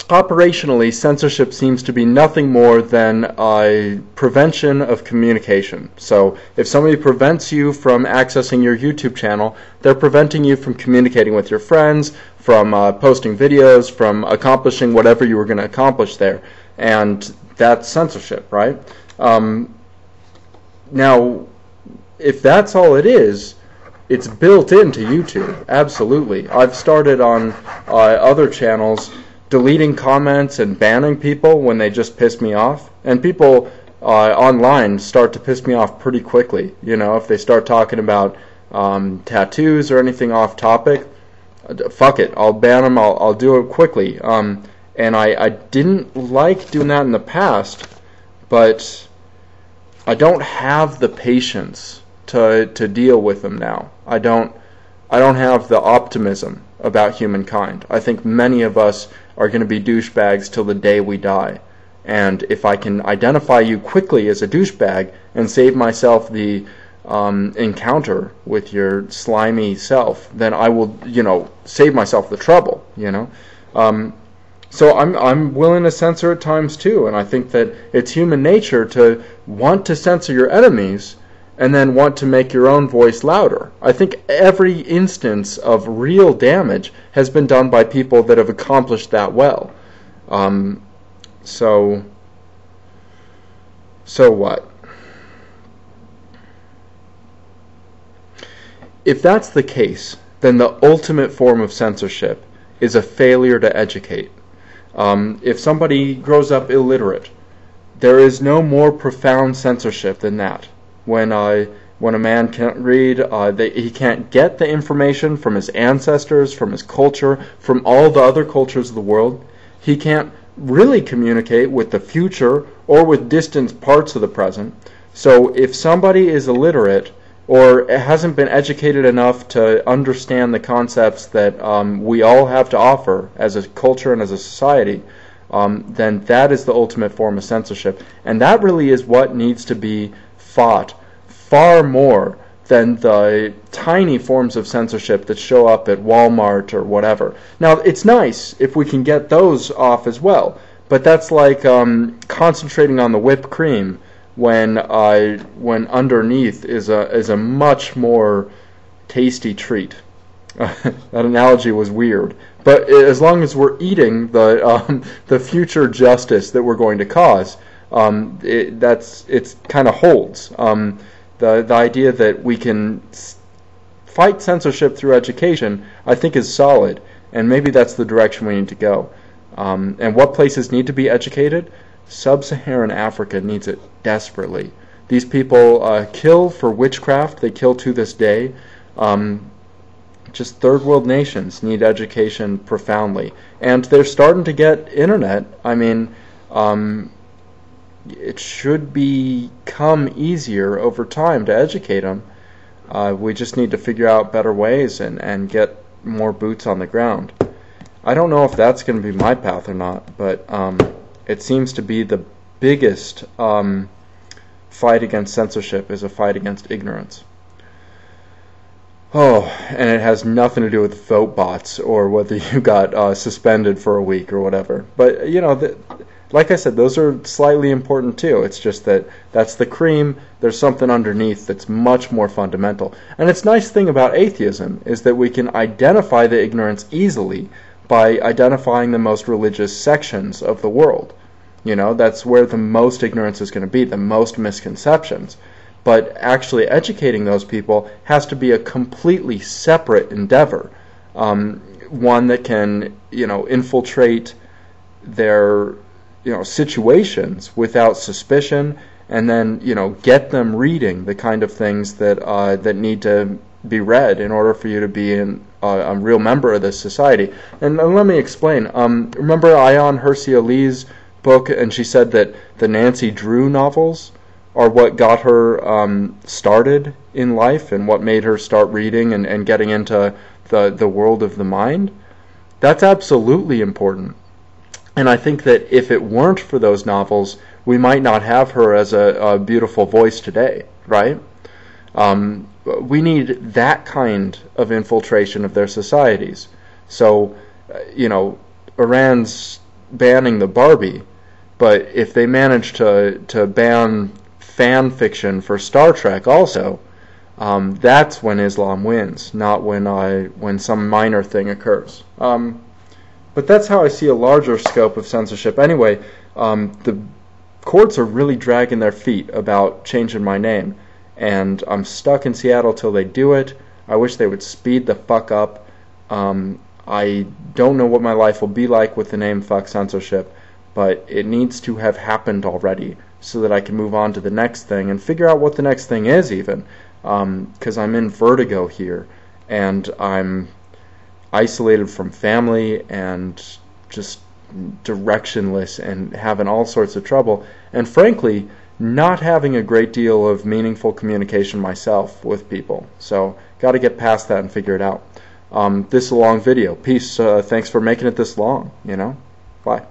operationally, censorship seems to be nothing more than a prevention of communication. So if somebody prevents you from accessing your YouTube channel, they're preventing you from communicating with your friends, from posting videos, from accomplishing whatever you were going to accomplish there. And that's censorship, right? Now, if that's all it is, it's built into YouTube, absolutely. I've started on other channels deleting comments and banning people when they just piss me off. And people online start to piss me off pretty quickly. You know, if they start talking about tattoos or anything off topic, fuck it, I'll ban them, I'll do it quickly. And I didn't like doing that in the past, but I don't have the patience to deal with them now. I don't have the optimism about humankind. I think many of us are going to be douchebags till the day we die. And if I can identify you quickly as a douchebag and save myself the encounter with your slimy self, then I will, save myself the trouble, So I'm willing to censor at times too, and I think that it's human nature to want to censor your enemies and then want to make your own voice louder. I think every instance of real damage has been done by people that have accomplished that well. So what? If that's the case, then the ultimate form of censorship is a failure to educate. If somebody grows up illiterate, there is no more profound censorship than that. When a man can't read, he can't get the information from his ancestors, from his culture, from all the other cultures of the world. He can't really communicate with the future or with distant parts of the present. So if somebody is illiterate or hasn't been educated enough to understand the concepts that we all have to offer as a culture and as a society, then that is the ultimate form of censorship. And that really is what needs to be fought far more than the tiny forms of censorship that show up at Walmart or whatever. Now, it's nice if we can get those off as well, but that's like concentrating on the whipped cream when underneath is a much more tasty treat. That analogy was weird, but as long as we're eating the future justice that we're going to cause, it kind of holds. The idea that we can fight censorship through education, I think, is solid, and maybe that's the direction we need to go. And what places need to be educated? Sub-Saharan Africa needs it desperately. These people kill for witchcraft. They kill to this day. Just third world nations need education profoundly, and they're starting to get internet. I mean, it should become easier over time to educate them. We just need to figure out better ways and get more boots on the ground. I don't know if that's going to be my path or not, but it seems to be the biggest fight against censorship is a fight against ignorance. Oh, and it has nothing to do with vote bots or whether you got suspended for a week or whatever. But, like I said, those are slightly important too. It's just that that's the cream. There's something underneath that's much more fundamental. And it's nice thing about atheism is that we can identify the ignorance easily by identifying the most religious sections of the world. That's where the most ignorance is going to be, the most misconceptions. But actually educating those people has to be a completely separate endeavor, one that can, infiltrate their, situations without suspicion, and then, get them reading the kind of things that need to be read in order for you to be a real member of this society. And let me explain. Remember Ayaan Hirsi Ali's book, and she said that the Nancy Drew novels are what got her started in life and what made her start reading and getting into the world of the mind. That's absolutely important. And I think that if it weren't for those novels, we might not have her as a beautiful voice today, right? We need that kind of infiltration of their societies. So, Iran's banning the Barbie, but if they manage to ban fan fiction for Star Trek also, that's when Islam wins, not when some minor thing occurs. But that's how I see a larger scope of censorship. Anyway, the courts are really dragging their feet about changing my name, and I'm stuck in Seattle till they do it. I wish they would speed the fuck up. I don't know what my life will be like with the name Fuck Censorship, but it needs to have happened already so that I can move on to the next thing and figure out what the next thing is even. Because I'm in vertigo here, and I'm isolated from family and just directionless and having all sorts of trouble, and frankly not having a great deal of meaningful communication myself with people. So got to get past that and figure it out. This is a long video. Peace. Thanks for making it this long. Bye.